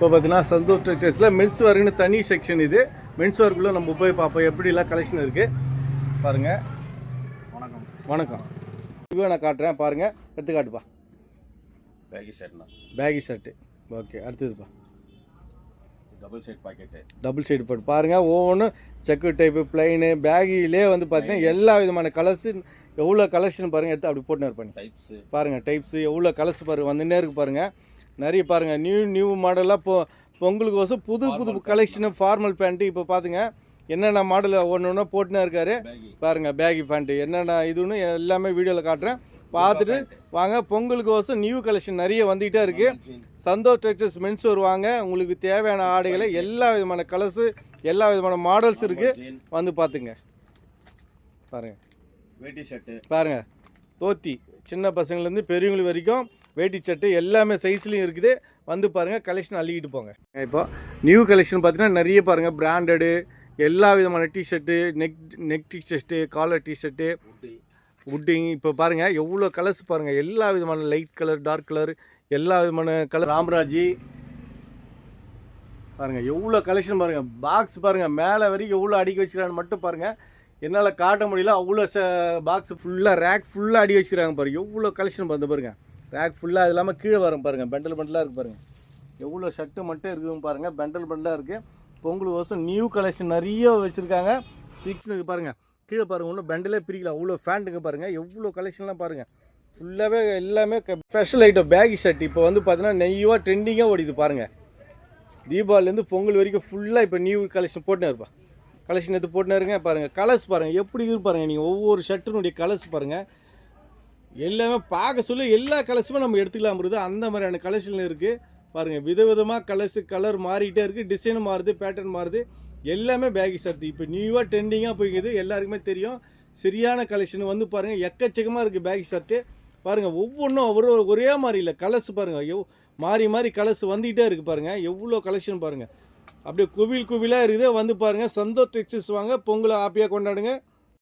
இப்போ பார்த்தீங்கன்னா சந்தோஷ் டெக்ஸ்டைல்ஸில் மென்ஸ் வேர்க்குன்னு தனி செக்ஷன் இது. மென்ஸ் வேர்க்குள்ளே நம்ம போய் பார்ப்போம் எப்படிலாம் கலெக்ஷன் இருக்குது பாருங்கள். வணக்கம். வணக்கம். இதுவே நான் காட்டுறேன் பாருங்கள், எடுத்து காட்டுப்பா. பேகி ஷர்ட்னா பேகி ஷர்ட்டு. ஓகே, அடுத்ததுப்பா double side pocket. Double side போட்டு பாருங்கள். ஒவ்வொன்றும் செக்கு டைப்பு பிளைனு பேகிலே வந்து பார்த்தீங்கன்னா எல்லா விதமான கலர்ஸு எவ்வளோ கலெக்ஷன் பாருங்கள். எடுத்து அப்படி போட்டுன்னு இருப்பாங்க. டைப்ஸு பாருங்கள், டைப்ஸு எவ்வளோ கலர்ஸ் பாருங்கள் வந்துன்னே இருக்குது பாருங்கள். நிறைய பாருங்கள் நியூ மாடலாக பொங்கலுக்கோசம் புது கலெக்ஷனு ஃபார்மல் பேண்ட்டு. இப்போ பார்த்துங்க என்னென்ன மாடல் ஒன்று போட்டுனே இருக்காரு பாருங்கள். பேகி பேண்ட்டு என்னென்ன இதுன்னு எல்லாமே வீடியோவில் காட்டுறேன், பார்த்துட்டு வாங்க. பொங்கலுக்கோசம் நியூ கலெக்ஷன் நிறைய வந்துகிட்டே இருக்குது. சந்தோஷ் டெக்ஸ்டைல்ஸ் மென்ஸ் வருவாங்க. உங்களுக்கு தேவையான ஆடைகளை எல்லா விதமான கலர்ஸு எல்லா விதமான மாடல்ஸ் இருக்குது, வந்து பார்த்துங்க. பாருங்கள் வேட்டி ஷர்ட்டு பாருங்கள், தோத்தி சின்ன பசங்கள்லேருந்து பெரியவங்களுக்கு வரைக்கும் வேட்டி சட்டை எல்லாமே சைஸ்லேயும் இருக்குது, வந்து பாருங்கள். கலெக்ஷன் அள்ளிக்கிட்டு போங்க. இப்போ நியூ கலெக்ஷன் பார்த்தீங்கன்னா நிறைய பாருங்கள். பிராண்டடு எல்லா விதமான T shirt, neck T shirt, collar T shirt, உட்டிங். இப்போ பாருங்கள் எவ்வளோ கலர்ஸ் பாருங்கள். எல்லா விதமான லைட் கலர், டார்க் கலர், எல்லா விதமான கலர். ராம்ராஜி பாருங்கள் எவ்வளோ கலெக்ஷன் பாருங்கள். பாக்ஸ் பாருங்கள் மேலே வரைக்கும் எவ்வளோ அடுக்கி வச்சுக்கிறான்னு மட்டும் பாருங்கள். என்னால் காட்ட முடியல, அவ்வளோ பாக்ஸ் ஃபுல்லாக ரேக் ஃபுல்லாக அடி வச்சுக்கிறாங்க பாருங்கள். எவ்வளோ கலெக்ஷன் பாருங்கள். ரேக் ஃபுல்லாக அது இல்லாமல் கீழே வரும் பாருங்கள். பெண்டலாக இருக்குது பாருங்கள். எவ்வளோ ஷர்ட்டு மட்டும் இருக்குதுன்னு பாருங்கள். பெண்டலாக இருக்குது. பொங்கல் வருஷம் நியூ கலெக்ஷன் நிறைய வச்சுருக்காங்க. சிக்ஸுக்கு பாருங்கள் கீழே பாருங்கள், ஒன்றும் பெண்டலே பிரிக்கல. அவ்வளோ ஃபேண்ட்டுங்க பாருங்கள். எவ்வளோ கலெக்ஷன்லாம் பாருங்கள். ஃபுல்லாகவே எல்லாமே ஸ்பெஷல் ஐட்டம் பேகி ஷர்ட். இப்போ வந்து பார்த்தீங்கன்னா நெய்வாக ட்ரெண்டிங்காக ஓடிது பாருங்கள். தீபாவளிலேருந்து பொங்கல் வரைக்கும் ஃபுல்லாக இப்போ நியூ கலெக்ஷன் போட்டுனே இருப்பா. கலெக்ஷன் எடுத்து போட்டுனே இருங்க பாருங்கள். கலர்ஸ் பாருங்கள் எப்படி இருக்கு பாருங்கள். நீங்கள் ஒவ்வொரு ஷர்ட்டினுடைய கலர்ஸ் பாருங்கள். எல்லாமே பார்க்க சொல்லி எல்லா கலர்ஸுமே நம்ம எடுத்துக்கலாம் இருக்குது. அந்த மாதிரியான கலெக்ஷன் இருக்குது பாருங்கள். விதவிதமாக கலர் மாறிக்கிட்டே இருக்குது. டிசைனும் மாறுது, பேட்டர்ன் மாறுது. எல்லாமே பேகி ஷர்ட் இப்போ நியூவாக ட்ரெண்டிங்காக போய்க்குது, எல்லாருக்குமே தெரியும். சரியான கலெக்ஷன் வந்து பாருங்கள். எக்கச்சக்கமாக இருக்குது பேகி ஷர்ட்டு பாருங்கள். ஒவ்வொன்றும் ஒரே மாதிரி இல்லை, கலர்ஸ் பாருங்கள். மாறி கலர்ஸ் வந்துக்கிட்டே இருக்குது பாருங்கள். எவ்வளோ கலெக்ஷன் பாருங்கள். அப்படியே குவிலாக இருக்குது, வந்து பாருங்கள். சந்தோஷ் டெக்ஸ்டைல்ஸ் வாங்க, பொங்கலை ஹாப்பியாக கொண்டாடுங்க.